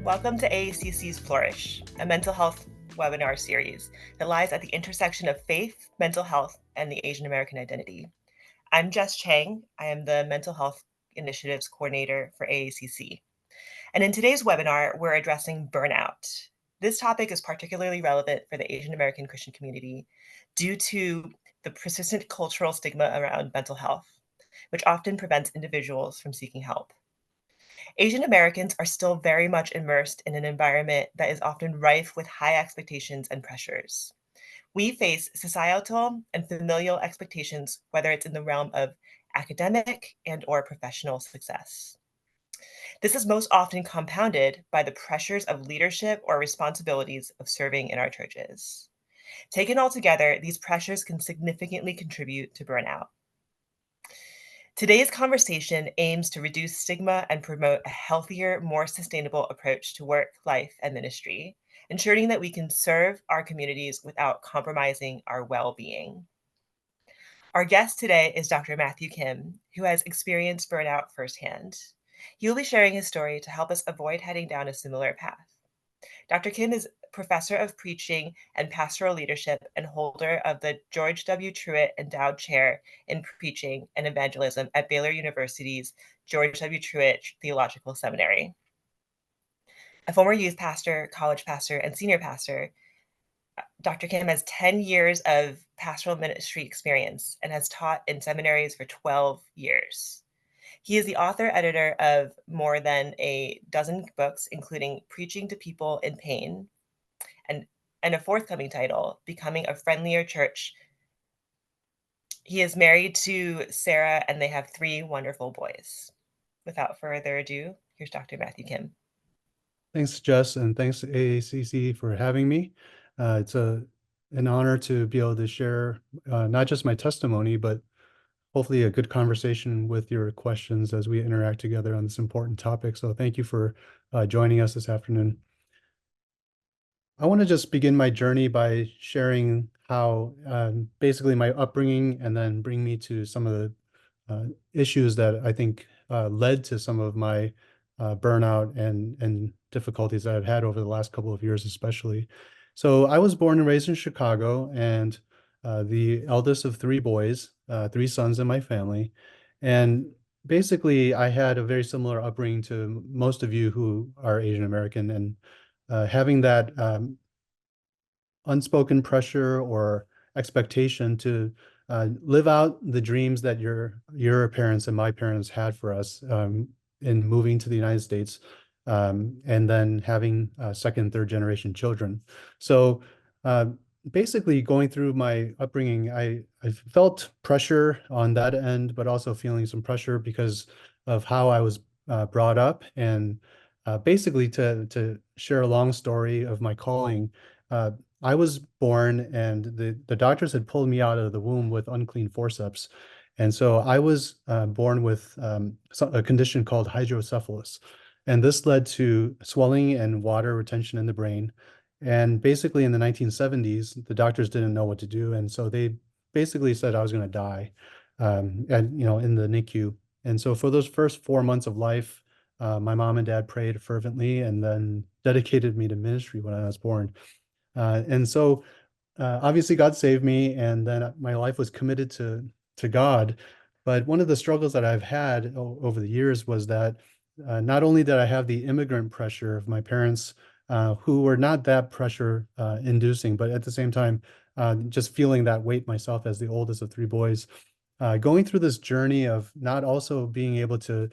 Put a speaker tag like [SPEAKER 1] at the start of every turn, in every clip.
[SPEAKER 1] Welcome to AACC's Flourish, a mental health webinar series that lies at the intersection of faith, mental health, and the Asian American identity. I'm Cheng. I am the Mental Health Initiatives Coordinator for AACC. And in today's webinar, we're addressing burnout. This topic is particularly relevant for the Asian American Christian community due to the persistent cultural stigma around mental health, which often prevents individuals from seeking help. Asian Americans are still very much immersed in an environment that is often rife with high expectations and pressures. We face societal and familial expectations, whether it's in the realm of academic and or professional success. This is most often compounded by the pressures of leadership or responsibilities of serving in our churches. Taken all together, these pressures can significantly contribute to burnout. Today's conversation aims to reduce stigma and promote a healthier, more sustainable approach to work, life, and ministry, ensuring that we can serve our communities without compromising our well-being. Our guest today is Dr. Matthew Kim, who has experienced burnout firsthand. He will be sharing his story to help us avoid heading down a similar path. Dr. Kim is professor of preaching and pastoral leadership and holder of the George W. Truett Endowed Chair in Preaching and Evangelism at Baylor University's George W. Truett Theological Seminary. A former youth pastor, college pastor, and senior pastor, Dr. Kim has 10 years of pastoral ministry experience and has taught in seminaries for 12 years. He is the author-editor of more than a dozen books, including Preaching to People in Pain, and a forthcoming title, Becoming a Friendlier Church. He is married to Sarah, and they have 3 wonderful boys. Without further ado, here's Dr. Matthew Kim.
[SPEAKER 2] Thanks, Jess, and thanks to AACC for having me. It's an honor to be able to share not just my testimony, but hopefully a good conversation with your questions as we interact together on this important topic. So thank you for joining us this afternoon. I want to just begin my journey by sharing how basically my upbringing and then bring me to some of the issues that I think led to some of my burnout and difficulties that I've had over the last couple of years, especially. So I was born and raised in Chicago, and the eldest of 3 boys, 3 sons in my family. And basically, I had a very similar upbringing to most of you who are Asian American, and having that unspoken pressure or expectation to live out the dreams that your parents and my parents had for us in moving to the United States, and then having second, third generation children. So basically going through my upbringing, I felt pressure on that end, but also feeling some pressure because of how I was brought up. And basically to share a long story of my calling, I was born and the doctors had pulled me out of the womb with unclean forceps. And so I was born with a condition called hydrocephalus. And this led to swelling and water retention in the brain. And basically in the 1970s, the doctors didn't know what to do. And so they basically said I was going to die in the NICU. And so for those first 4 months of life, my mom and dad prayed fervently and then dedicated me to ministry when I was born. And so obviously God saved me, and then my life was committed to God. But one of the struggles that I've had over the years was that not only did I have the immigrant pressure of my parents, who were not that pressure inducing, but at the same time, just feeling that weight myself as the oldest of 3 boys, going through this journey of not also being able to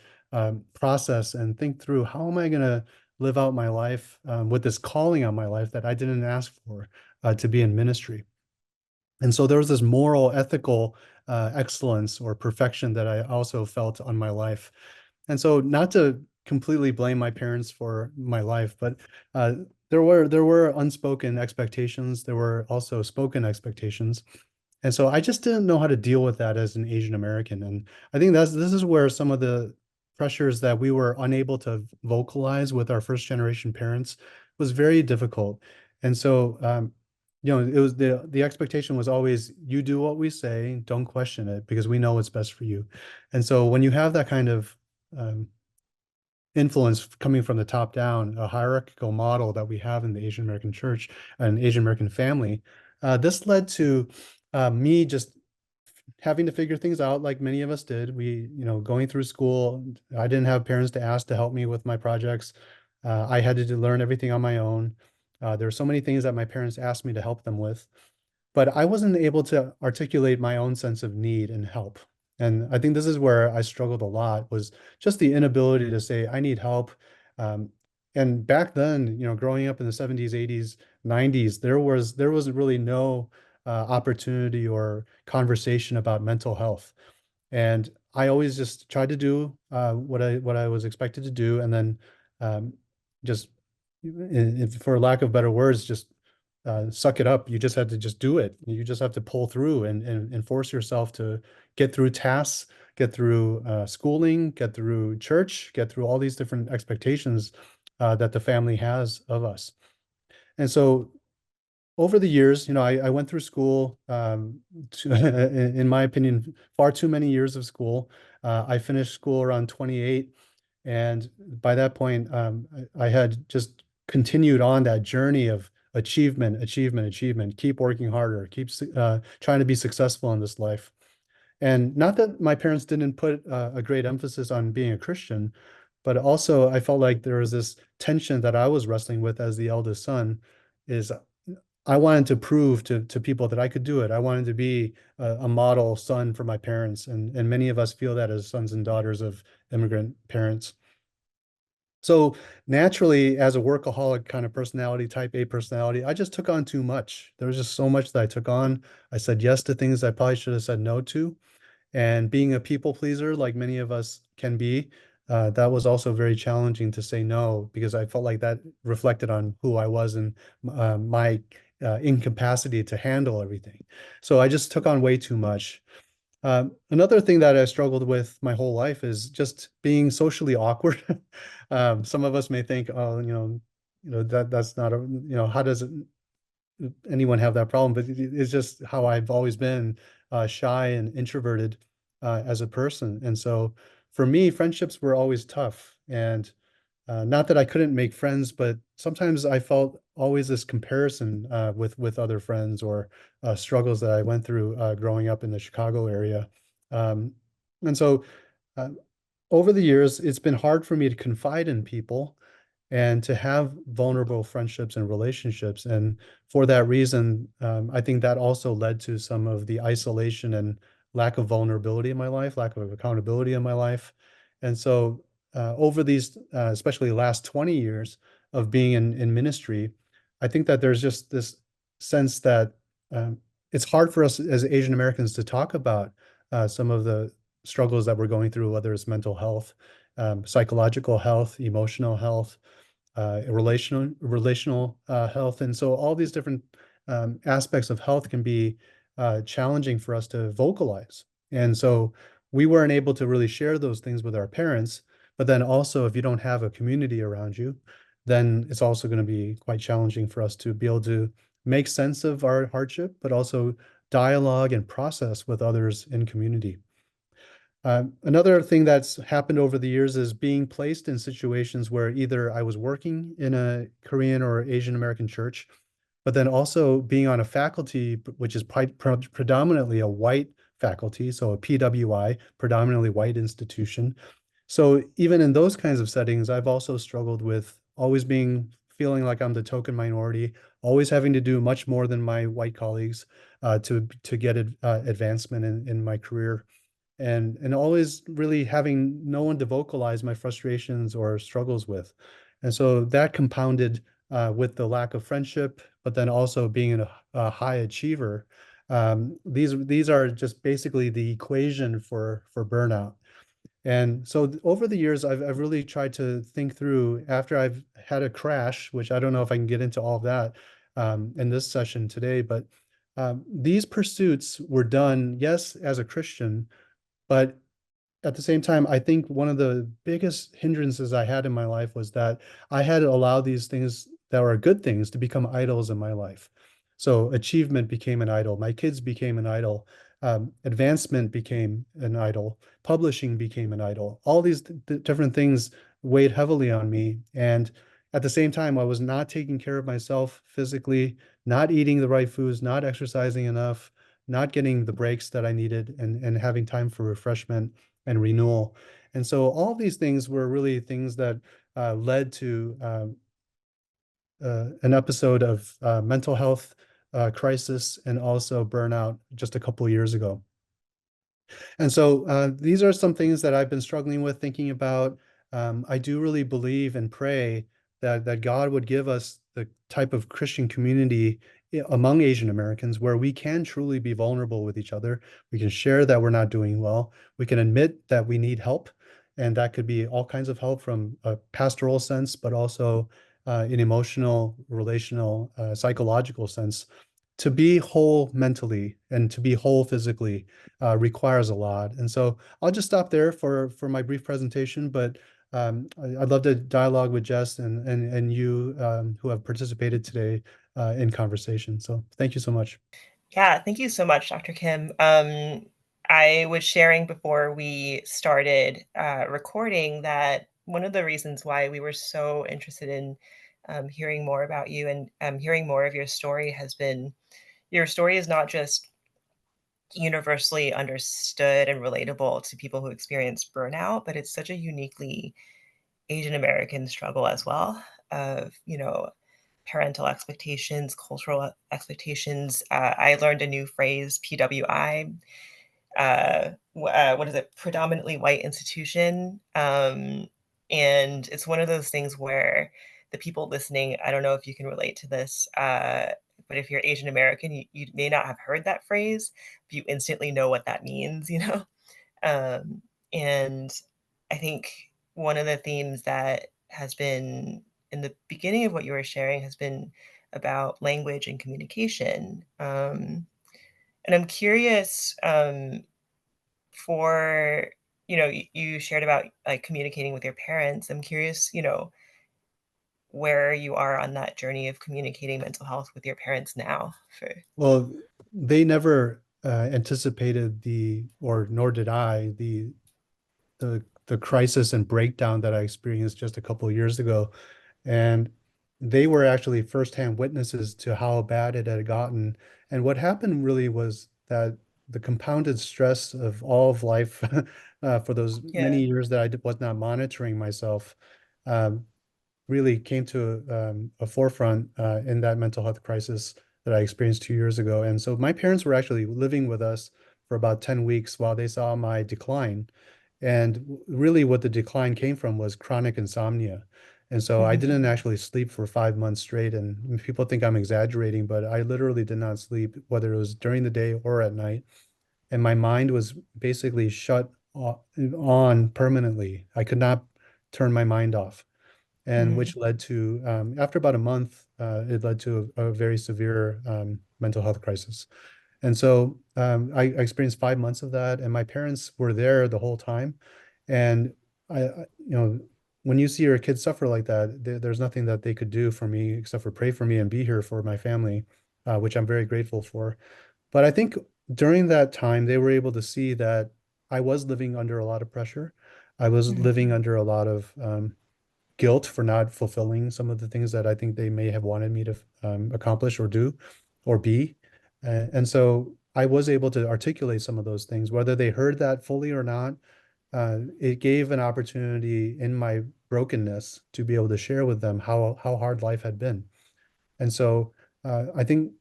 [SPEAKER 2] process and think through how am I going to live out my life with this calling on my life that I didn't ask for, to be in ministry. And so there was this moral, ethical excellence or perfection that I also felt on my life. And so not to completely blame my parents for my life, but there were unspoken expectations. There were also spoken expectations. And so I just didn't know how to deal with that as an Asian American. And I think this is where some of the pressures that we were unable to vocalize with our first generation parents was very difficult. And so it was the expectation was always, you do what we say, don't question it, because we know what's best for you. And so when you have that kind of influence coming from the top down, a hierarchical model that we have in the Asian American church and Asian American family. This led to me just having to figure things out like many of us did. Going through school, I didn't have parents to ask to help me with my projects. I had to learn everything on my own. There were so many things that my parents asked me to help them with, but I wasn't able to articulate my own sense of need and help. And I think this is where I struggled a lot, was just the inability to say, I need help. Um, and back then, growing up in the 70s, 80s, 90s, there was really no opportunity or conversation about mental health. And I always just tried to do what I was expected to do, and then just, for lack of better words, just suck it up. You just had to just do it. You just have to pull through and force yourself to get through tasks, get through schooling, get through church, get through all these different expectations that the family has of us. And so over the years, I went through school, in my opinion, far too many years of school. I finished school around 28. And by that point, I had just continued on that journey of achievement, achievement, achievement, keep working harder, keep trying to be successful in this life. And not that my parents didn't put a great emphasis on being a Christian, but also I felt like there was this tension that I was wrestling with as the eldest son, is I wanted to prove to people that I could do it. I wanted to be a model son for my parents, and many of us feel that as sons and daughters of immigrant parents. So naturally, as a workaholic kind of personality, type A personality, I just took on too much. There was just so much that I took on. I said yes to things I probably should have said no to. And being a people pleaser, like many of us can be, that was also very challenging to say no, because I felt like that reflected on who I was and my incapacity to handle everything. So I just took on way too much. Another thing that I struggled with my whole life is just being socially awkward. Some of us may think, oh, that's not how does anyone have that problem? But it's just how I've always been, shy and introverted as a person. And so for me, friendships were always tough. And not that I couldn't make friends, but sometimes I felt always this comparison with other friends, or struggles that I went through growing up in the Chicago area. Um, and so uh, over the years, it's been hard for me to confide in people and to have vulnerable friendships and relationships. And for that reason, I think that also led to some of the isolation and lack of vulnerability in my life, lack of accountability in my life. And so over these, especially the last 20 years of being in ministry, I think that there's just this sense that it's hard for us as Asian Americans to talk about some of the struggles that we're going through, whether it's mental health, psychological health, emotional health, relational health. And so all these different aspects of health can be challenging for us to vocalize. And so we weren't able to really share those things with our parents. But then also, if you don't have a community around you, then it's also going to be quite challenging for us to be able to make sense of our hardship, but also dialogue and process with others in community. Another thing that's happened over the years is being placed in situations where either I was working in a Korean or Asian American church, but then also being on a faculty, which is predominantly a white faculty, so a PWI, predominantly white institution. So even in those kinds of settings, I've also struggled with always feeling like I'm the token minority, always having to do much more than my white colleagues to get advancement in my career, and always really having no one to vocalize my frustrations or struggles with. And so that compounded with the lack of friendship, but then also being a high achiever. These are just basically the equation for burnout. And so over the years, I've really tried to think through, after I've had a crash, which I don't know if I can get into all of that in this session today, but these pursuits were done, yes, as a Christian, but at the same time, I think one of the biggest hindrances I had in my life was that I had to allow these things that were good things to become idols in my life. So achievement became an idol. My kids became an idol. Advancement became an idol. Publishing became an idol. All these different things weighed heavily on me. And at the same time, I was not taking care of myself physically, not eating the right foods, not exercising enough, not getting the breaks that I needed, and having time for refreshment and renewal. And so all of these things were really things that led to an episode of mental health crisis and also burnout just a couple of years ago. And so these are some things that I've been struggling with, thinking about. I do really believe and pray that God would give us the type of Christian community among Asian Americans where we can truly be vulnerable with each other. We can share that we're not doing well. We can admit that we need help. And that could be all kinds of help from a pastoral sense, but also an emotional, relational, psychological sense. To be whole mentally and to be whole physically requires a lot. And so I'll just stop there for my brief presentation, but I'd love to dialogue with Jess and you who have participated today in conversation. So thank you so much.
[SPEAKER 1] Yeah, thank you so much, Dr. Kim. I was sharing before we started recording that one of the reasons why we were so interested in hearing more about you and hearing more of your story has been your story is not just universally understood and relatable to people who experience burnout, but it's such a uniquely Asian American struggle as well of, parental expectations, cultural expectations. I learned a new phrase, PWI. What is it? Predominantly white institution. And it's one of those things where the people listening, I don't know if you can relate to this, but if you're Asian American, you may not have heard that phrase, but you instantly know what that means, Um, and I think one of the themes that has been in the beginning of what you were sharing has been about language and communication. And I'm curious for, you shared about like communicating with your parents. I'm curious, where you are on that journey of communicating mental health with your parents now for.
[SPEAKER 2] Well, they never anticipated or nor did I, the crisis and breakdown that I experienced just a couple of years ago. And they were actually firsthand witnesses to how bad it had gotten. And what happened really was that the compounded stress of all of life for those
[SPEAKER 1] Yeah.
[SPEAKER 2] many years that was not monitoring myself um, really came to a forefront in that mental health crisis that I experienced 2 years ago. And so my parents were actually living with us for about 10 weeks while they saw my decline. And really, what the decline came from was chronic insomnia. And so I
[SPEAKER 1] Mhm.
[SPEAKER 2] didn't actually sleep for 5 months straight. And people think I'm exaggerating, but I literally did not sleep, whether it was during the day or at night. And my mind was basically on permanently. I could not turn my mind off. And
[SPEAKER 1] Mm.
[SPEAKER 2] which led to, after about a month, it led to a very severe mental health crisis. And so I experienced 5 months of that, and my parents were there the whole time. And when you see your kids suffer like that, there's nothing that they could do for me except for pray for me and be here for my family, which I'm very grateful for. But I think during that time, they were able to see that I was living under a lot of pressure. I was
[SPEAKER 1] Mhm.
[SPEAKER 2] living under a lot of guilt for not fulfilling some of the things that I think they may have wanted me to accomplish or do or be. And so I was able to articulate some of those things, whether they heard that fully or not. It gave an opportunity in my brokenness to be able to share with them how hard life had been. And so I think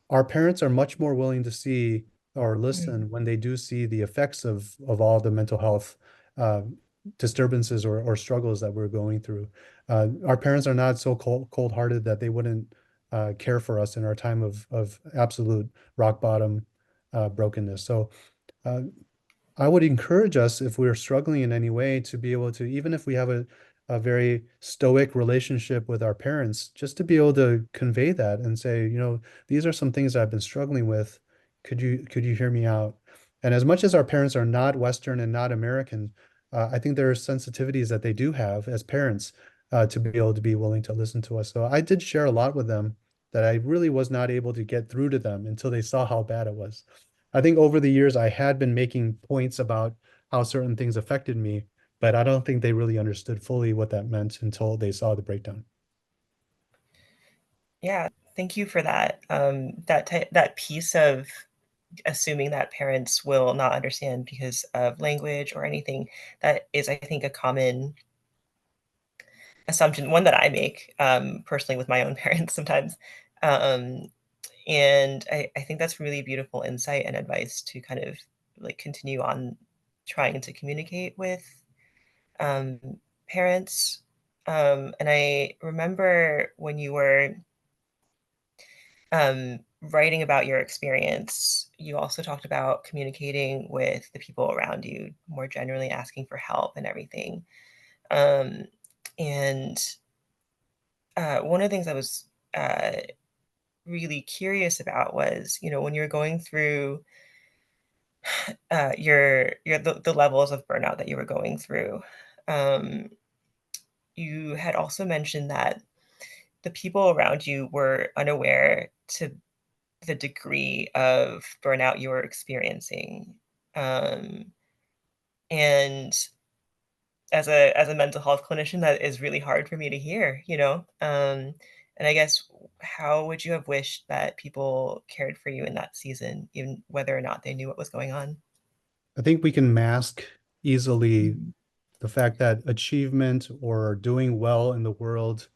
[SPEAKER 2] our parents are much more willing to see or
[SPEAKER 1] Mm.
[SPEAKER 2] listen when they do see the effects of all the mental health uh, disturbances or struggles that we're going through. Our parents are not so cold-hearted that they wouldn't care for us in our time of absolute rock bottom brokenness. So uh, I would encourage us if we're struggling in any way to be able to, even if we have a very stoic relationship with our parents, just to be able to convey that and say, these are some things I've been struggling with. Could you hear me out? And as much as our parents are not Western and not American, I think there are sensitivities that they do have as parents to be able to be willing to listen to us. So I did share a lot with them that I really was not able to get through to them until they saw how bad it was. I think over the years I had been making points about how certain things affected me, but I don't think they really understood fully what that meant until they saw the breakdown.
[SPEAKER 1] Yeah, thank you for that. That piece of assuming that parents will not understand because of language or anything, that is, I think, a common assumption, one that I make personally with my own parents sometimes. Um, and I think that's really beautiful insight and advice to kind of like continue on trying to communicate with um, parents. And I remember when you were writing about your experience, you also talked about communicating with the people around you, more generally asking for help and everything. Um, and one of the things I was uh, really curious about was, when you're going through the levels of burnout that you were going through, um, you had also mentioned that the people around you were unaware to the degree of burnout you were experiencing. Um, and as a mental health clinician, that is really hard for me to hear. And I guess how would you have wished that people cared for you in that season, even whether or not they knew what was going on?
[SPEAKER 2] I think we can mask easily
[SPEAKER 1] Mhm.
[SPEAKER 2] the fact that achievement or doing well in the world,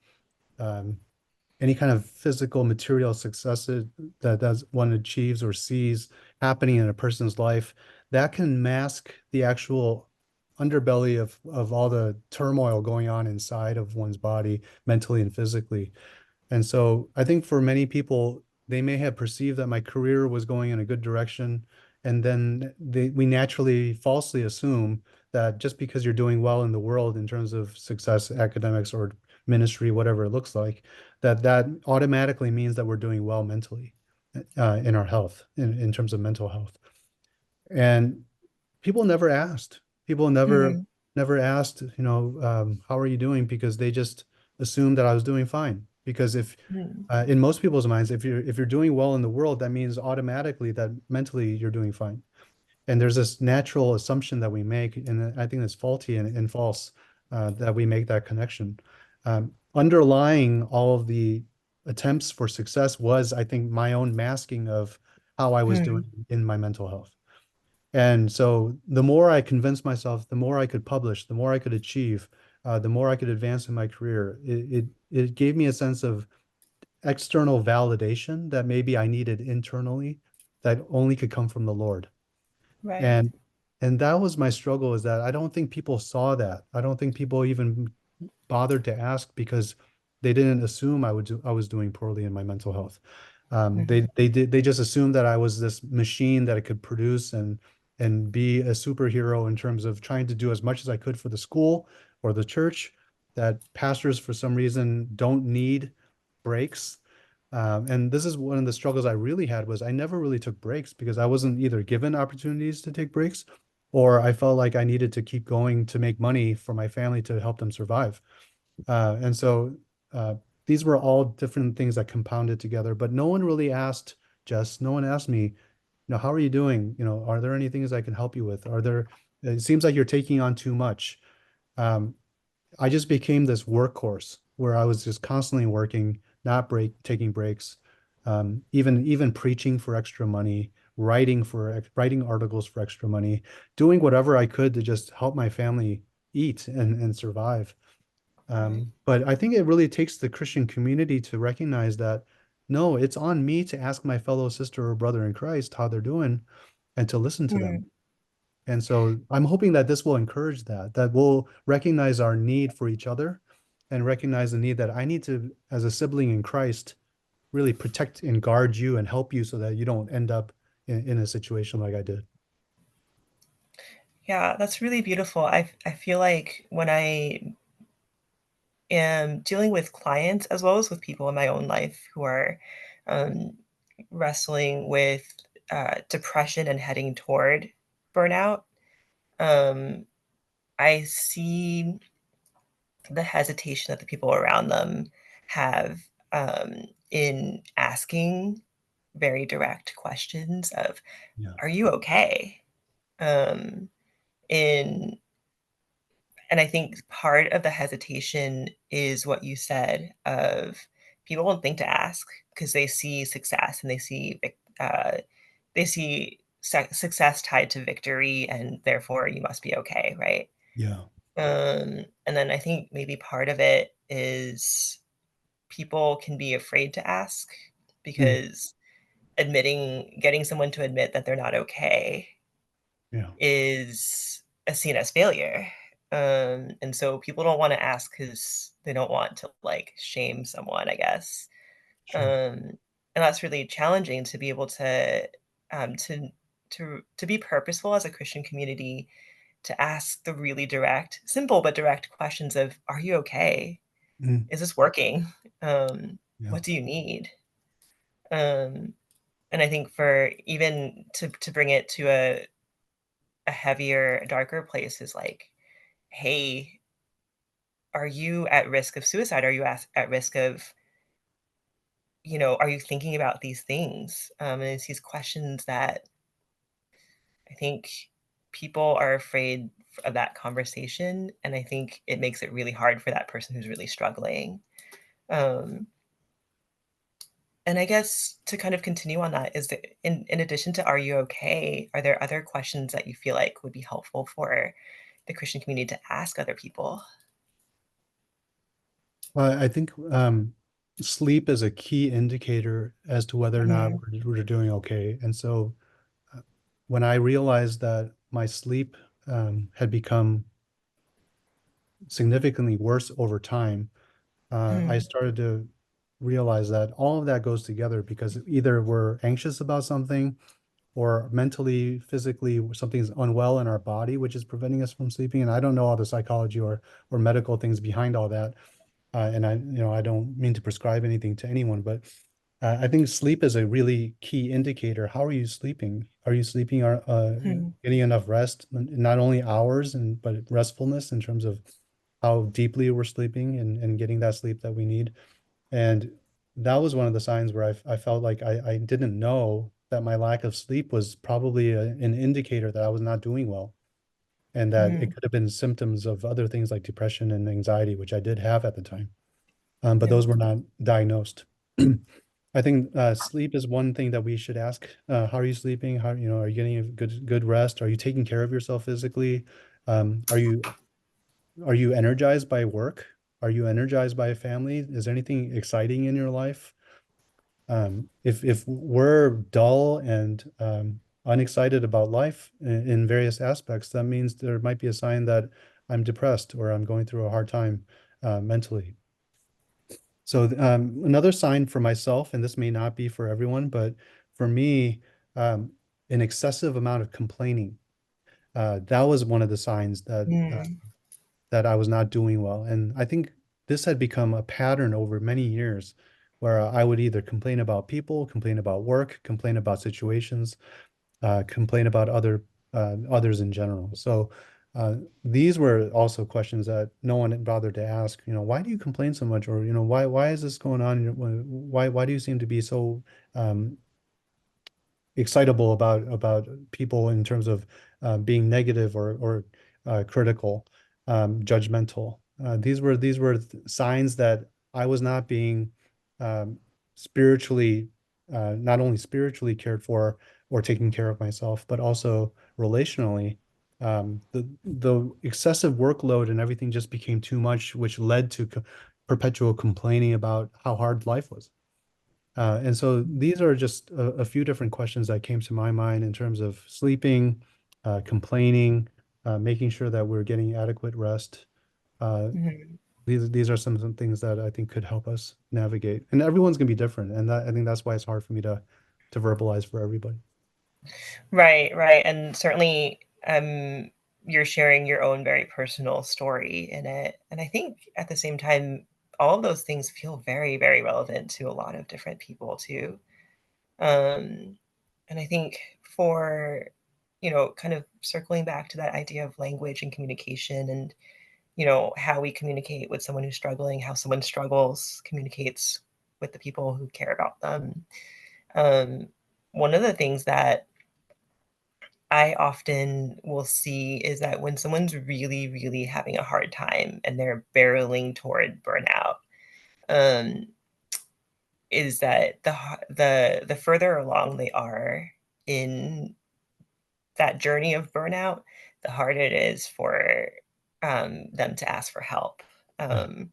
[SPEAKER 2] um, any kind of physical material successes that one achieves or sees happening in a person's life, that can mask the actual underbelly of all the turmoil going on inside of one's body, mentally and physically. And so I think for many people, they may have perceived that my career was going in a good direction. And then we naturally falsely assume that just because you're doing well in the world in terms of success, academics, or ministry, whatever it looks like, that automatically means that we're doing well mentally, in our health, in terms of mental health. And people never asked. People
[SPEAKER 1] Mhm.
[SPEAKER 2] never asked, how are you doing? Because they just assumed that I was doing fine. Because if
[SPEAKER 1] Mhm.
[SPEAKER 2] in most people's minds, if you're doing well in the world, that means automatically that mentally you're doing fine. And there's this natural assumption that we make, and I think it's faulty and false, that we make that connection. Underlying all of the attempts for success was, I think, my own masking of how I was doing
[SPEAKER 1] Mhm.
[SPEAKER 2] in my mental health. And so the more I convinced myself, the more I could publish, the more I could achieve, the more I could advance in my career. It gave me a sense of external validation that maybe I needed internally that only could come from the Lord.
[SPEAKER 1] Right.
[SPEAKER 2] And and that was my struggle, is that I don't think people saw that. I don't think people even bothered to ask because they didn't assume I was doing poorly in my mental health.
[SPEAKER 1] Mhm.
[SPEAKER 2] They just assumed that I was this machine that I could produce and be a superhero in terms of trying to do as much as I could for the school or the church. That pastors for some reason don't need breaks. And this is one of the struggles I really had, was I never really took breaks because I wasn't either given opportunities to take breaks, or I felt like I needed to keep going to make money for my family to help them survive. And so these were all different things that compounded together, but no one really asked, Jess, no one asked me, how are you doing? Are there any things I can help you with? It seems like you're taking on too much. Um, I just became this workhorse where I was just constantly working, not taking breaks, even preaching for extra money, writing articles for extra money, doing whatever I could to just help my family eat and survive.
[SPEAKER 1] Right.
[SPEAKER 2] But I think it really takes the Christian community to recognize that no, it's on me to ask my fellow sister or brother in Christ how they're doing and to listen to them.
[SPEAKER 1] Mhm.
[SPEAKER 2] And so I'm hoping that this will encourage that we'll recognize our need for each other and recognize the need that I need to, as a sibling in Christ, really protect and guard you and help you so that you don't end up in a situation like I did.
[SPEAKER 1] Yeah, that's really beautiful. I feel like when I am dealing with clients as well as with people in my own life who are um, wrestling with depression and heading toward burnout, um, I see the hesitation that the people around them have in asking very direct questions of,
[SPEAKER 2] Yeah.
[SPEAKER 1] "Are you okay?" In And I think part of the hesitation is what you said of people won't think to ask because they see success and they see success tied to victory, and therefore you must be okay, right?
[SPEAKER 2] Yeah.
[SPEAKER 1] And then I think maybe part of it is people can be afraid to ask
[SPEAKER 2] Mm,
[SPEAKER 1] because getting someone to admit that they're not okay
[SPEAKER 2] yeah.
[SPEAKER 1] is seen as failure. And so people don't want to ask because they don't want to like shame someone, I guess.
[SPEAKER 2] Sure.
[SPEAKER 1] And that's really challenging to be able to um, to to be purposeful as a Christian community, to ask the really direct, simple but direct questions of, "Are you okay?
[SPEAKER 2] Mm,
[SPEAKER 1] Is this working? Um,
[SPEAKER 2] yeah.
[SPEAKER 1] what do you need?" Um, and I think for even to bring it to a heavier, darker place is like, "Hey, are you at risk of suicide? Are you at risk of, are you thinking about these things?" And it's these questions that I think people are afraid of that conversation, and I think it makes it really hard for that person who's really struggling. Um, and I guess to kind of continue on that is that in addition to "Are you okay?", are there other questions that you feel like would be helpful for the Christian community to ask other people?
[SPEAKER 2] Well, I think sleep is a key indicator as to whether or not
[SPEAKER 1] Mhm,
[SPEAKER 2] we're doing okay. And so uh, when I realized that my sleep had become significantly worse over time, I
[SPEAKER 1] mhm,
[SPEAKER 2] started to realize that all of that goes together because either we're anxious about something or mentally, physically, something's unwell in our body, which is preventing us from sleeping. And I don't know all the psychology or medical things behind all that. And I don't mean to prescribe anything to anyone, but I think sleep is a really key indicator. How are you sleeping? Are you sleeping,
[SPEAKER 1] mhm,
[SPEAKER 2] getting enough rest, not only hours but restfulness in terms of how deeply we're sleeping and getting that sleep that we need. And that was one of the signs where I felt like I didn't know that my lack of sleep was probably an indicator that I was not doing well, and that it
[SPEAKER 1] mhm.
[SPEAKER 2] could have been symptoms of other things like depression and anxiety, which I did have at the time. But
[SPEAKER 1] Yeah.
[SPEAKER 2] those were not diagnosed. I think sleep is one thing that we should ask. How are you sleeping? Are you getting a good rest? Are you taking care of yourself physically? Are you energized by work? Are you energized by a family? Is there anything exciting in your life? If we're dull and unexcited about life in various aspects, that means there might be a sign that I'm depressed or I'm going through a hard time mentally. So another sign for myself, and this may not be for everyone, but for me, um, an excessive amount of complaining. That was one of the signs
[SPEAKER 1] Mm,
[SPEAKER 2] that I was not doing well. And I think this had become a pattern over many years where I would either complain about people, complain about work, complain about situations, complain about others in general. So these were also questions that no one bothered to ask. Why do you complain so much? Or, why is this going on? Why do you seem to be so um, excitable about people in terms of being negative or critical, judgmental. These were signs that I was not being um, spiritually, not only spiritually cared for or taking care of myself, but also relationally. The excessive workload and everything just became too much, which led to perpetual complaining about how hard life was. And so these are just a few different questions that came to my mind in terms of sleeping, complaining, making sure that we're getting adequate rest. Uh,
[SPEAKER 1] mhm.
[SPEAKER 2] these are some things that I think could help us navigate. And everyone's gonna be different, and I think that's why it's hard for me to verbalize for everybody.
[SPEAKER 1] Right, right, and certainly, you're sharing your own very personal story in it, and I think at the same time, all of those things feel very, very relevant to a lot of different people too. Um, and I think for, kind of circling back to that idea of language and communication and, how we communicate with someone who's struggling, how someone struggles communicates with the people who care about them. Um, one of the things that I often will see is that when someone's really, really having a hard time and they're barreling toward burnout, um, is that the further along they are in that journey of burnout, the harder it is for them to ask for help.
[SPEAKER 2] Yeah.
[SPEAKER 1] Um,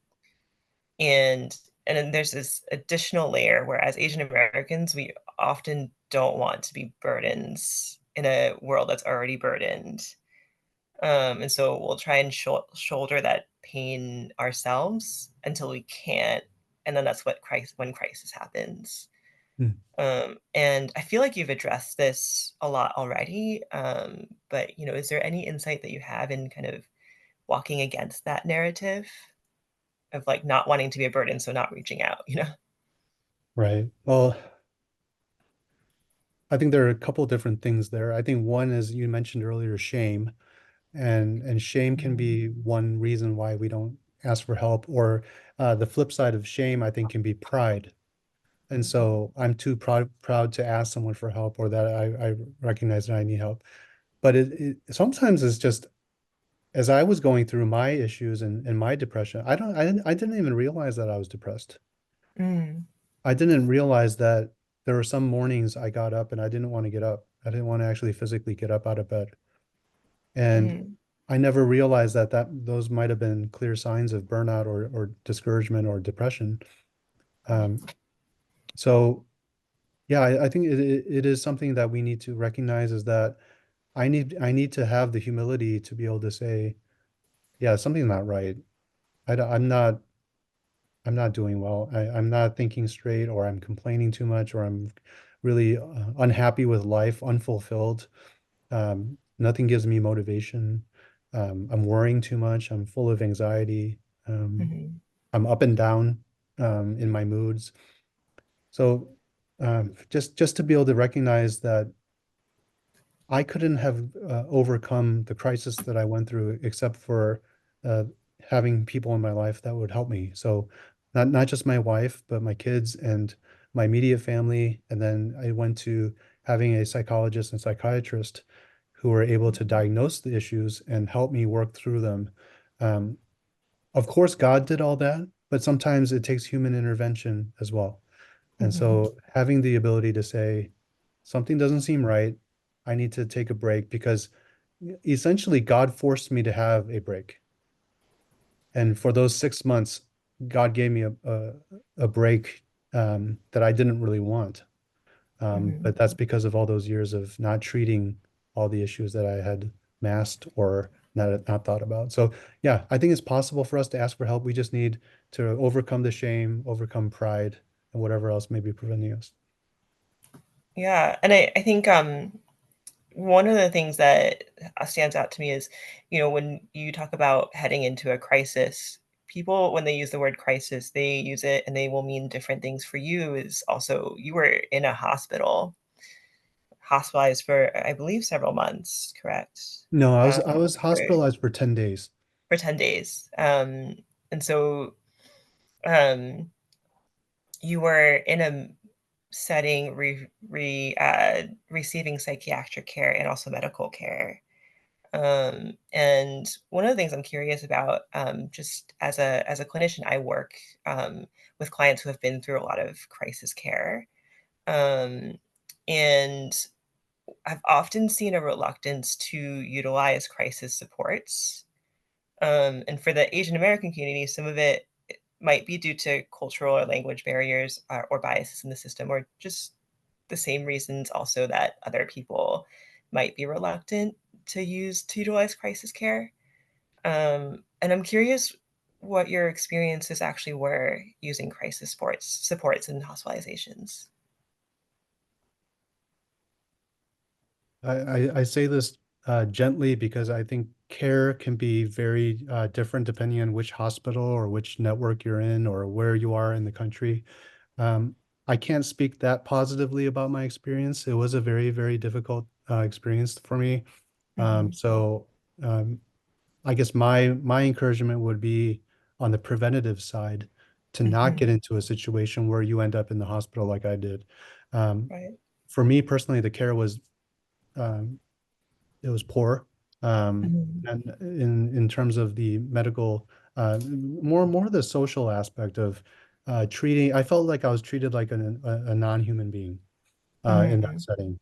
[SPEAKER 1] and and then there's this additional layer where as Asian Americans, we often don't want to be burdens in a world that's already burdened. And so we'll try and shoulder that pain ourselves until we can't, and then that's when crisis happens.
[SPEAKER 2] Mm.
[SPEAKER 1] And I feel like you've addressed this a lot already. But is there any insight that you have in kind of walking against that narrative of like not wanting to be a burden, so not reaching out?
[SPEAKER 2] Right. Well, I think there are a couple different things there. I think one is you mentioned earlier, shame, and shame can
[SPEAKER 1] Mhm.
[SPEAKER 2] be one reason why we don't ask for help. Or the flip side of shame, I think, can be pride. And so I'm too proud to ask someone for help, or that I recognize that I need help. But it sometimes it's just as I was going through my issues and my depression, I didn't even realize that I was depressed.
[SPEAKER 1] Mm,
[SPEAKER 2] I didn't realize that there were some mornings I got up and I didn't want to get up. I didn't want to actually physically get up out of bed. And
[SPEAKER 1] mm,
[SPEAKER 2] I never realized that those might have been clear signs of burnout or discouragement or depression. Um, so yeah, I think it is something that we need to recognize, is that I need to have the humility to be able to say, yeah, something's not right. I'm not doing well. I'm not thinking straight, or I'm complaining too much, or I'm really unhappy with life, unfulfilled. Nothing gives me motivation. I'm worrying too much. I'm full of anxiety. Um,
[SPEAKER 1] mhm,
[SPEAKER 2] I'm up and down in my moods. So just to be able to recognize that I couldn't have overcome the crisis that I went through except for uh, having people in my life that would help me. So not just my wife, but my kids and my immediate family. And then I went to having a psychologist and psychiatrist who were able to diagnose the issues and help me work through them. Um, of course, God did all that, but sometimes it takes human intervention as well. And
[SPEAKER 1] mhm,
[SPEAKER 2] so having the ability to say, something doesn't seem right, I need to take a break, because essentially God forced me to have a break. And for those 6 months, God gave me a break that I didn't really want.
[SPEAKER 1] mhm.
[SPEAKER 2] But that's because of all those years of not treating all the issues that I had masked or not thought about. So yeah, I think it's possible for us to ask for help. We just need to overcome the shame, overcome pride, and whatever else may be preventing us.
[SPEAKER 1] Yeah, and I think one of the things that stands out to me is, when you talk about heading into a crisis, people, when they use the word crisis, they use it and they will mean different things. For you, is also you were in a hospitalized for, I believe, several months, correct?
[SPEAKER 2] No,
[SPEAKER 1] Um,
[SPEAKER 2] I was
[SPEAKER 1] for,
[SPEAKER 2] hospitalized for 10 days.
[SPEAKER 1] for 10 days. And so um, you were in a setting receiving psychiatric care and also medical care. And one of the things I'm curious about, just as a clinician, I work with clients who have been through a lot of crisis care, um, and I've often seen a reluctance to utilize crisis supports. And for the Asian American community, some of it might be due to cultural or language barriers or biases in the system, or just the same reasons also that other people might be reluctant to utilize crisis care. And I'm curious what your experiences actually were using crisis supports and hospitalizations.
[SPEAKER 2] I say this gently because I think care can be very different depending on which hospital or which network you're in or where you are in the country. Um, I can't speak that positively about my experience. It was a very, very difficult experience for me.
[SPEAKER 1] Mhm,
[SPEAKER 2] So um, I guess my encouragement would be on the preventative side, to not
[SPEAKER 1] mhm,
[SPEAKER 2] get into a situation where you end up in the hospital like I did. Um,
[SPEAKER 1] right.
[SPEAKER 2] for me personally, the care was um, it was poor.
[SPEAKER 1] Mhm.
[SPEAKER 2] And in terms of the medical, more the social aspect of treating, I felt like I was treated like a non-human being in that
[SPEAKER 1] Mhm.
[SPEAKER 2] setting.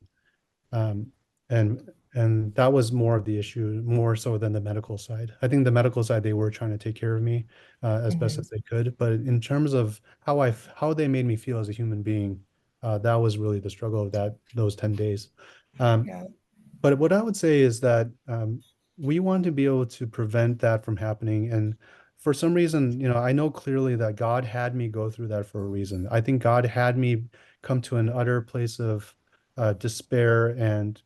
[SPEAKER 2] Um, and that was more of the issue, more so than the medical side. I think the medical side, they were trying to take care of me as best
[SPEAKER 1] Mhm.
[SPEAKER 2] as they could. But in terms of how they made me feel as a human being, that was really the struggle of those 10 days. Um,
[SPEAKER 1] Yeah.
[SPEAKER 2] but what I would say is that we want to be able to prevent that from happening. And for some reason, I know clearly that God had me go through that for a reason. I think God had me come to an utter place of despair and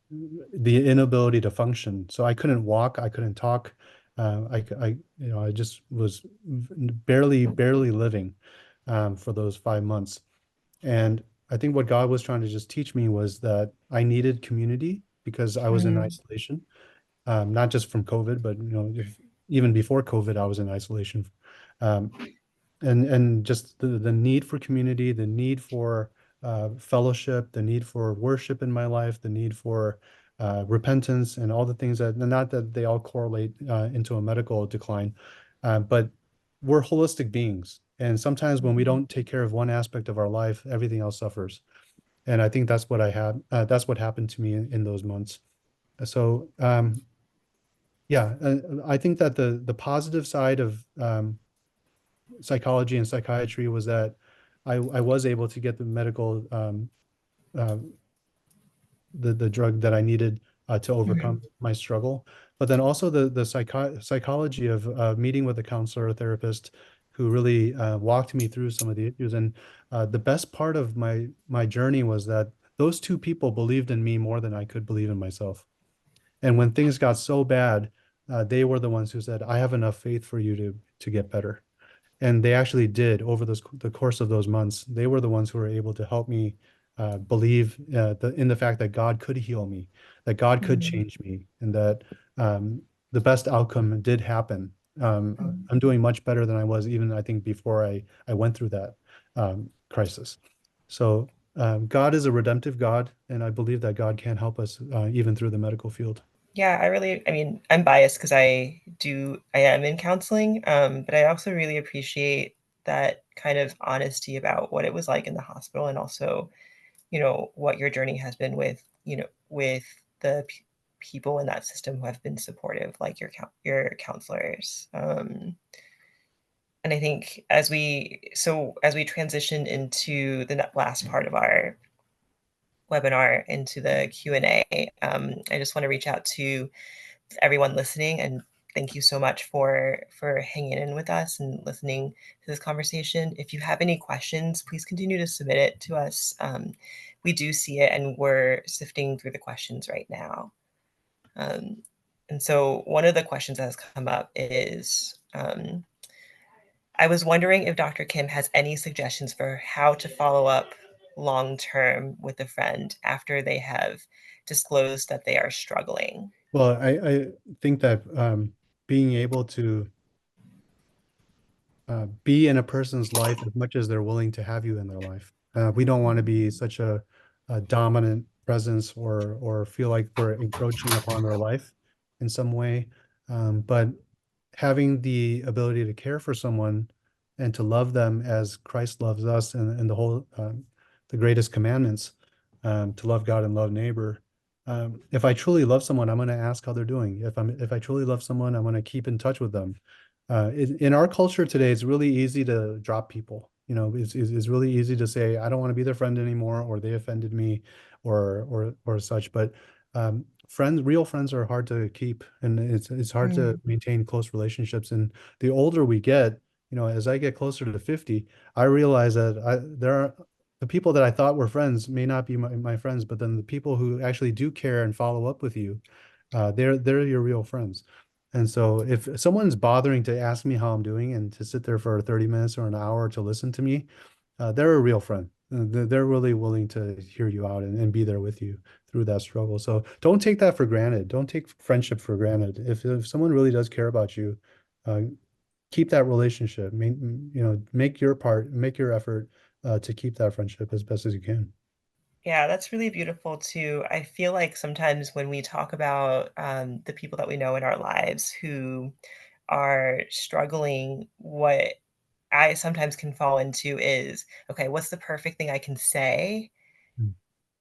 [SPEAKER 2] the inability to function. So I couldn't walk, I couldn't talk. I just was barely living for those 5 months. And I think what God was trying to just teach me was that I needed community because I was in
[SPEAKER 1] Mhm.
[SPEAKER 2] isolation, not just from COVID, but even before COVID, I was in isolation. Um, and just the need for community, the need for fellowship, the need for worship in my life, the need for repentance, and all the things that, not that they all correlate into a medical decline, but we're holistic beings. And sometimes when we don't take care of one aspect of our life, everything else suffers. And I think that's what I had. That's what happened to me in those months. So yeah, I think that the positive side of psychology and psychiatry was that I was able to get the medical uh, the drug that I needed to overcome
[SPEAKER 1] Mhm.
[SPEAKER 2] my struggle. But then also the psychology of meeting with a counselor or therapist who really walked me through some of the issues. And the best part of my journey was that those two people believed in me more than I could believe in myself. And when things got so bad, they were the ones who said, "I have enough faith for you to get better." And they actually did over the course of those months. They were the ones who were able to help me believe in the fact that God could heal me, that God could
[SPEAKER 1] Mhm.
[SPEAKER 2] change me, and that the best outcome did happen.
[SPEAKER 1] Mhm.
[SPEAKER 2] I'm doing much better than I was even, I think, before I went through that crisis. So God is a redemptive God, and I believe that God can help us even through the medical field.
[SPEAKER 1] Yeah, I mean, I'm biased because I am in counseling, but I also really appreciate that kind of honesty about what it was like in the hospital and also, what your journey has been with the people in that system who have been supportive, like your counselors. And I think as we transition into the last part of our webinar into the Q&A, I just want to reach out to everyone listening and thank you so much for hanging in with us and listening to this conversation. If you have any questions, please continue to submit it to us. We do see it and we're sifting through the questions right now. Um, and so one of the questions that has come up is, I was wondering if Dr. Kim has any suggestions for how to follow up long term with a friend after they have disclosed that they are struggling.
[SPEAKER 2] Well, I think that being able to be in a person's life as much as they're willing to have you in their life. We don't want to be such a dominant presence or feel like we're encroaching upon their life in some way. But having the ability to care for someone and to love them as Christ loves us and the greatest commandments, to love God and love neighbor. If I truly love someone, I'm going to ask how they're doing. If I truly love someone, I'm going to keep in touch with them. In our culture today, it's really easy to drop people. It's really easy to say, I don't want to be their friend anymore, or they offended me, or such. But real friends are hard to keep, and it's hard to
[SPEAKER 1] Mm,
[SPEAKER 2] maintain close relationships. And the older we get, as I get closer to 50, I realize that there are the people that I thought were friends may not be my friends, but then the people who actually do care and follow up with you, they're your real friends. And so if someone's bothering to ask me how I'm doing and to sit there for 30 minutes or an hour to listen to me, they're a real friend. They're really willing to hear you out and be there with you through that struggle. So don't take that for granted. Don't take friendship for granted. If someone really does care about you, uh, keep that relationship. Make your part, make your effort to keep that friendship as best as you can.
[SPEAKER 1] Yeah, that's really beautiful too. I feel like sometimes when we talk about the people that we know in our lives who are struggling, what I sometimes can fall into is, okay, what's the perfect thing I can say
[SPEAKER 2] Mm.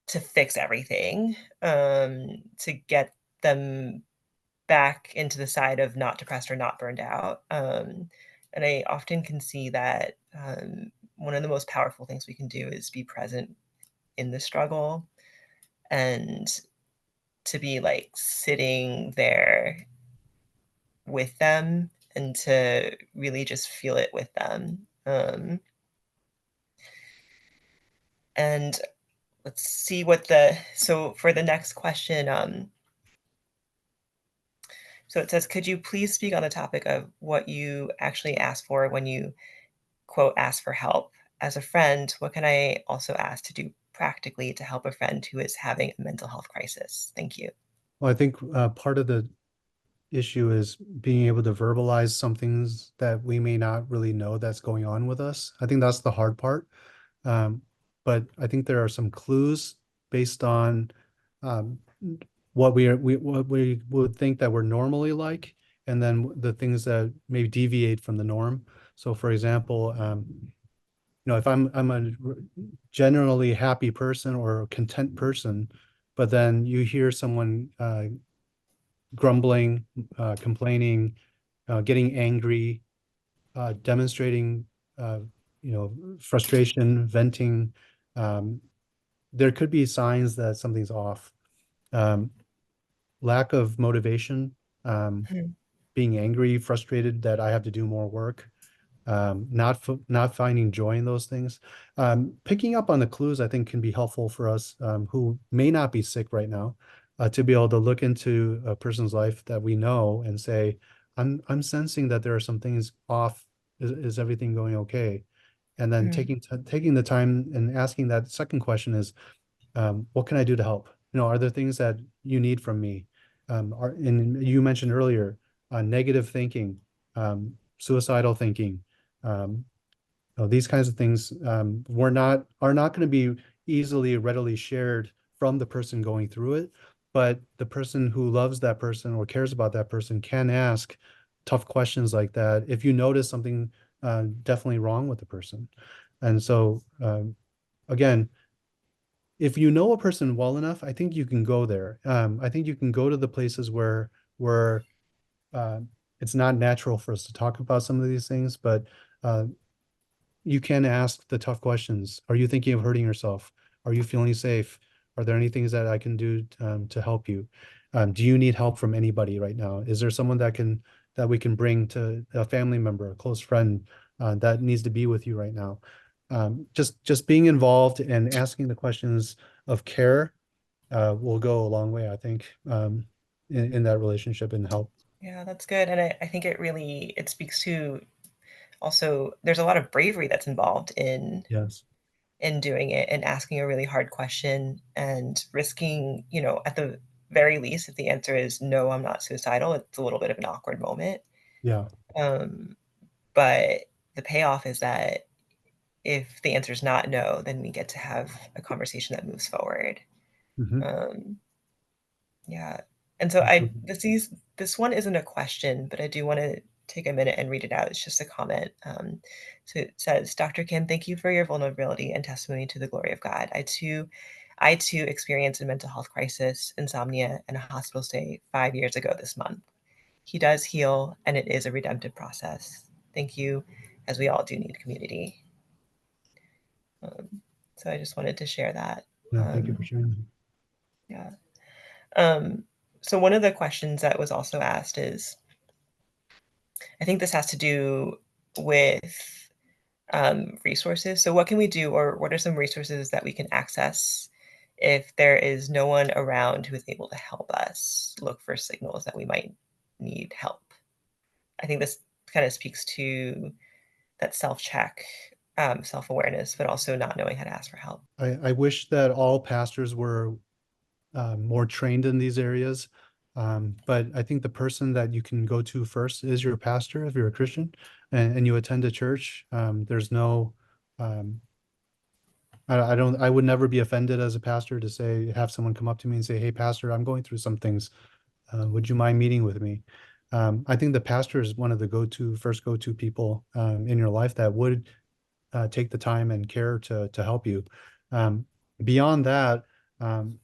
[SPEAKER 1] to fix everything, to get them back into the side of not depressed or not burned out. And I often can see that one of the most powerful things we can do is be present in the struggle and to be like sitting there with them and to really just feel it with them. And let's see what so for the next question, so it says, could you please speak on the topic of what you actually ask for when you quote, ask for help? As a friend, what can I also ask to do practically to help a friend who is having a mental health crisis? Thank you.
[SPEAKER 2] Well, I think part of the issue is being able to verbalize some things that we may not really know that's going on with us. I think that's the hard part. Um, but I think there are some clues based on um, what we would think that we're normally like, and then the things that maybe deviate from the norm. So, for example, if I'm a generally happy person or a content person, but then you hear someone grumbling, complaining, getting angry, demonstrating, uh, frustration, venting. Um, there could be signs that something's off. Um, Lack of motivation, um,
[SPEAKER 1] Mhm.
[SPEAKER 2] being angry, frustrated that I have to do more work, not finding joy in those things. Picking up on the clues, I think, can be helpful for us who may not be sick right now, to be able to look into a person's life that we know and say, I'm sensing that there are some things off. Is everything going okay? And then
[SPEAKER 1] Mhm.
[SPEAKER 2] taking the time and asking that second question is, what can I do to help? Are there things that you need from me? And you mentioned earlier, negative thinking, suicidal thinking, um, these kinds of things are not going to be easily readily shared from the person going through it, but the person who loves that person or cares about that person can ask tough questions like that if you notice something definitely wrong with the person. And so again, if you know a person well enough, I think you can go there. I think you can go to the places where uh, it's not natural for us to talk about some of these things, but uh, you can ask the tough questions. Are you thinking of hurting yourself? Are you feeling safe? Are there any things that I can do to help you? Do you need help from anybody right now? Is there someone that we can bring, to a family member, a close friend that needs to be with you right now? Just being involved and asking the questions of care will go a long way, I think, in that relationship and help.
[SPEAKER 1] Yeah, that's good. And I think it speaks to also there's a lot of bravery that's involved
[SPEAKER 2] Yes.
[SPEAKER 1] in doing it and asking a really hard question and risking, at the very least, if the answer is no, I'm not suicidal, it's a little bit of an awkward moment.
[SPEAKER 2] Yeah.
[SPEAKER 1] Um, but the payoff is that if the answer is not no, then we get to have a conversation that moves forward.
[SPEAKER 2] Mhm.
[SPEAKER 1] Um, yeah. And so
[SPEAKER 2] Absolutely.
[SPEAKER 1] this one isn't a question, but I do want to take a minute and read it out. It's just a comment. So it says, Dr. Kim, thank you for your vulnerability and testimony to the glory of God. I too experienced a mental health crisis, insomnia, and a hospital stay 5 years ago this month. He does heal, and it is a redemptive process. Thank you, as we all do need community. Um, so I just wanted to share that.
[SPEAKER 2] Yeah. Thank you for
[SPEAKER 1] Um,
[SPEAKER 2] sharing.
[SPEAKER 1] yeah. Um, so one of the questions that was also asked is, I think this has to do with resources. So what can we do, or what are some resources that we can access if there is no one around who is able to help us look for signals that we might need help? I think this kind of speaks to that self-check, self-awareness, but also not knowing how to ask for help.
[SPEAKER 2] I wish that all pastors were more trained in these areas. But I think the person that you can go to first is your pastor if you're a Christian and you attend a church. Um, I would never be offended as a pastor to say, have someone come up to me and say, hey, pastor, I'm going through some things. Would you mind meeting with me? I think the pastor is one of the first go-to people in your life that would take the time and care to help you. Um, Beyond that, um,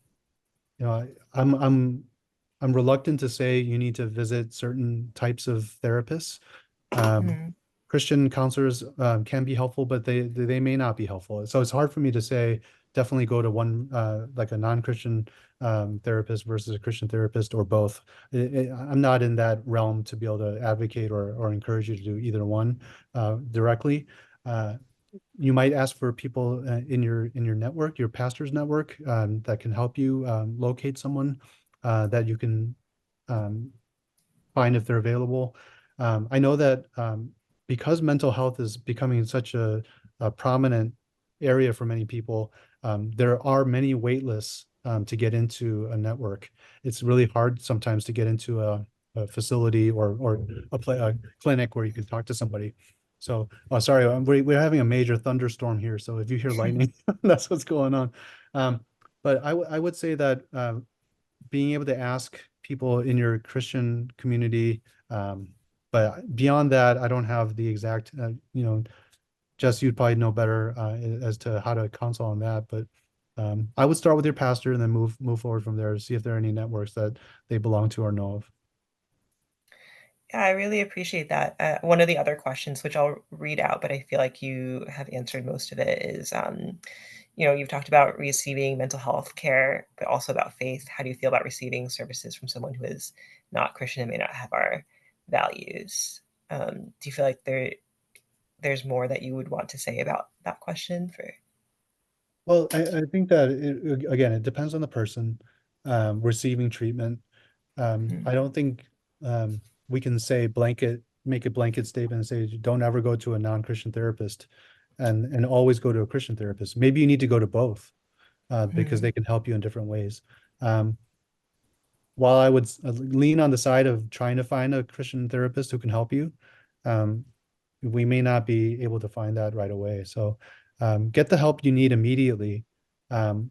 [SPEAKER 2] you know, I'm reluctant to say you need to visit certain types of therapists. Um,
[SPEAKER 1] Mm,
[SPEAKER 2] Christian counselors can be helpful, but they may not be helpful. So it's hard for me to say definitely go to one like a non-Christian therapist versus a Christian therapist or both. I'm not in that realm to be able to advocate or encourage you to do either one directly. Uh, you might ask for people in your network, your pastor's network, that can help you locate someone that you can um, find if they're available. I know that because mental health is becoming such a prominent area for many people, there are many wait lists to get into a network. It's really hard sometimes to get into a facility or a clinic where you can talk to somebody. So, oh, sorry, we're having a major thunderstorm here. So if you hear lightning, that's what's going on. But I would say that being able to ask people in your Christian community. But beyond that, I don't have the exact, Jess, you'd probably know better as to how to counsel on that. But I would start with your pastor and then move forward from there to see if there are any networks that they belong to or know of.
[SPEAKER 1] yeah, I really appreciate that. One of the other questions, which I'll read out, but I feel like you have answered most of it, is you've talked about receiving mental health care, but also about faith. How do you feel about receiving services from someone who is not Christian and may not have our values? Do you feel like there's more that you would want to say about that question for?
[SPEAKER 2] Well, I think that again, it depends on the person receiving treatment.
[SPEAKER 1] Mhm.
[SPEAKER 2] I don't think we can make a blanket statement and say, don't ever go to a non-Christian therapist and always go to a Christian therapist. Maybe you need to go to both because
[SPEAKER 1] Mhm.
[SPEAKER 2] they can help you in different ways. Um, while I would lean on the side of trying to find a Christian therapist who can help you, um, we may not be able to find that right away. So get the help you need immediately. Um,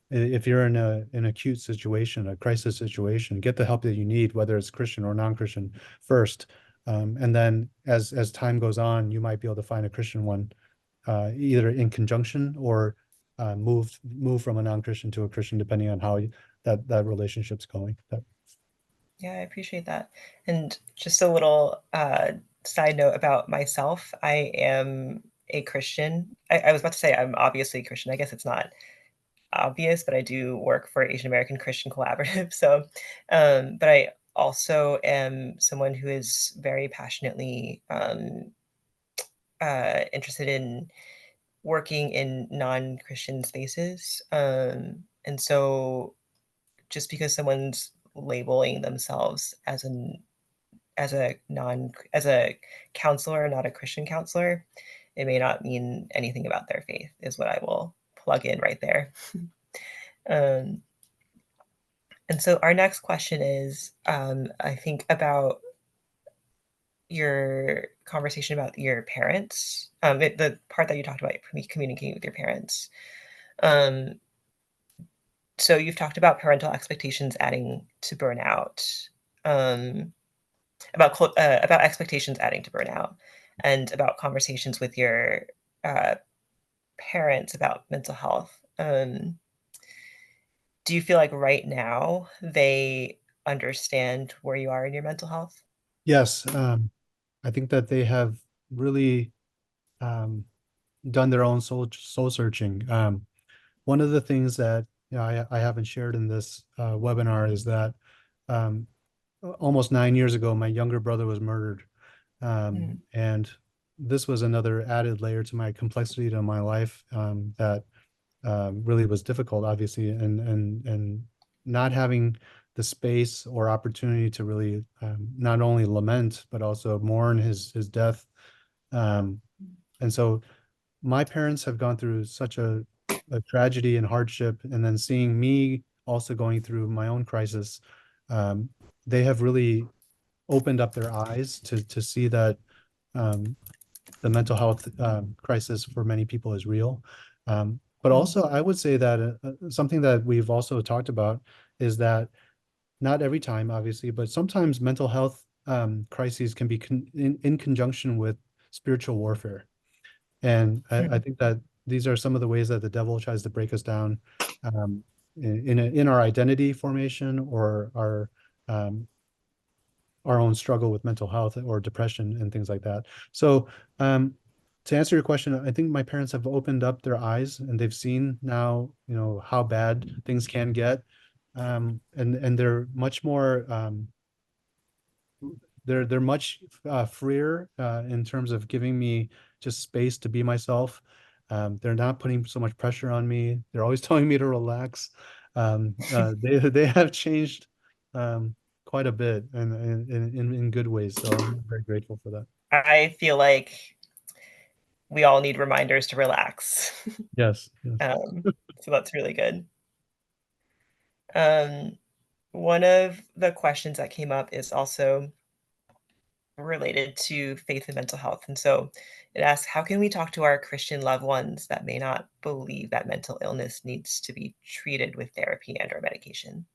[SPEAKER 2] if you're in an acute situation, a crisis situation, get the help that you need, whether it's Christian or non-Christian first. And then as time goes on, you might be able to find a Christian one, either in conjunction or move from a non-Christian to a Christian, depending on how that relationship's going.
[SPEAKER 1] Yeah, I appreciate that. And just a little side note about myself. I am a Christian. I was about to say I'm obviously Christian. I guess it's not obvious, but I do work for Asian American Christian Collaborative. So, but I also am someone who is very passionately interested in working in non-Christian spaces. And so just because someone's labeling themselves as a counselor, not a Christian counselor, it may not mean anything about their faith, is what I will plug in right there. Um, and so our next question is, I think about your conversation about your parents, the part that you talked about communicating with your parents. Um, so you've talked about parental expectations adding to burnout, um, about expectations adding to burnout, and about conversations with your uh, parents about mental health. Do you feel like right now they understand where you are in your mental health?
[SPEAKER 2] Yes, I think that they have really um, done their own soul searching. One of the things that I haven't shared in this webinar is that um, almost 9 years ago, my younger brother was murdered,
[SPEAKER 1] Mm,
[SPEAKER 2] and this was another added layer to my complexity to my life that really was difficult, obviously, and not having the space or opportunity to really not only lament but also mourn his death. Um, and so my parents have gone through such a tragedy and hardship, and then seeing me also going through my own crisis, um, they have really opened up their eyes to see that the mental health crisis for many people is real. But
[SPEAKER 1] Mm.
[SPEAKER 2] also, I would say that something that we've also talked about is that not every time, obviously, but sometimes mental health crises can be in conjunction with spiritual warfare. And I
[SPEAKER 1] Mm.
[SPEAKER 2] think that these are some of the ways that the devil tries to break us down in our identity formation or um, our own struggle with mental health or depression and things like that. So to answer your question, I think my parents have opened up their eyes and they've seen now, how bad things can get. And they're much more they're much freer in terms of giving me just space to be myself. They're not putting so much pressure on me. They're always telling me to relax. They have changed quite a bit and in good ways. So I'm very grateful for that.
[SPEAKER 1] I feel like we all need reminders to relax.
[SPEAKER 2] Yes, yes.
[SPEAKER 1] So that's really good. Um, One of the questions that came up is also related to faith and mental health. And so it asks, how can we talk to our Christian loved ones that may not believe that mental illness needs to be treated with therapy and or medication?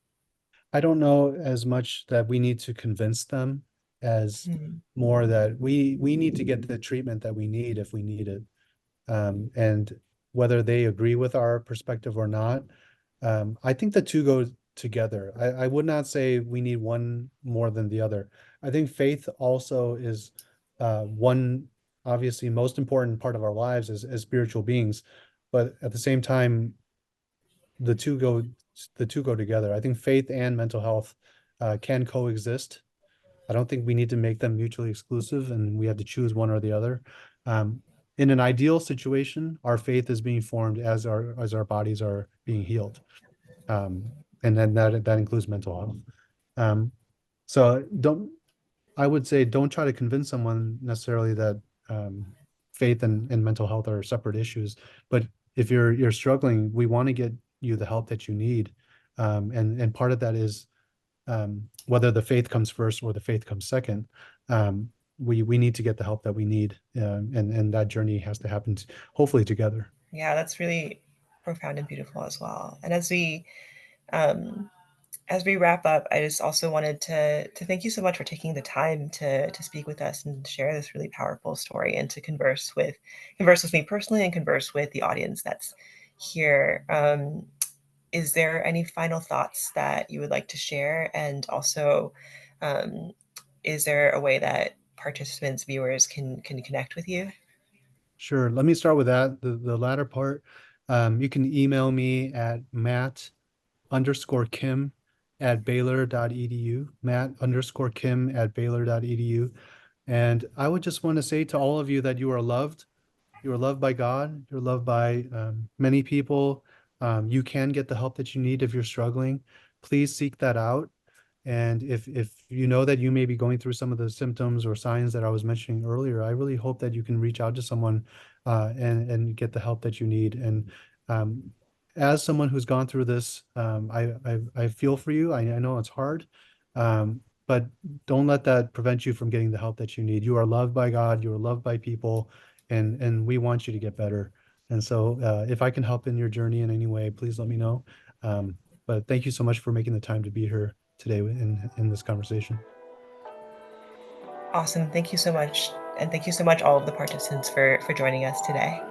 [SPEAKER 2] I don't know as much that we need to convince them as
[SPEAKER 1] Hmm.
[SPEAKER 2] more that we need to get the treatment that we need if we need it. And whether they agree with our perspective or not, I think the two go together. I would not say we need one more than the other. I think faith also is one obviously most important part of our lives as spiritual beings, but at the same time, the two go the two go together. I think faith and mental health can coexist. I don't think we need to make them mutually exclusive and we have to choose one or the other. Um, in an ideal situation, our faith is being formed as our bodies are being healed. And then that includes mental health. Um, so I would say don't try to convince someone necessarily that um, faith and mental health are separate issues. But if you're struggling, we want to get you the help that you need. And part of that is whether the faith comes first or the faith comes second, we need to get the help that we need, and that journey has to happen hopefully together.
[SPEAKER 1] Yeah, that's really profound and beautiful as well. And um, as we wrap up, I just also wanted to thank you so much for taking the time to speak with us and share this really powerful story and to converse with me personally and converse with the audience that's here. Is there any final thoughts that you would like to share? And also, um, is there a way that participants, viewers can connect with you?
[SPEAKER 2] Sure. Let me start with that. The latter part. You can email me at matt_kim@baylor.edu, matt_kim@baylor.edu. And I would just want to say to all of you that you are loved. You are loved by God. You're loved by many people. You can get the help that you need if you're struggling. Please seek that out. And if you know that you may be going through some of the symptoms or signs that I was mentioning earlier, I really hope that you can reach out to someone and get the help that you need. And um, as someone who's gone through this, I feel for you. I know it's hard, but don't let that prevent you from getting the help that you need. You are loved by God. You are loved by people, and we want you to get better. And so, if I can help in your journey in any way, please let me know. But thank you so much for making the time to be here today in this conversation.
[SPEAKER 1] Awesome. Thank you so much. And thank you so much, all of the participants, for joining us today.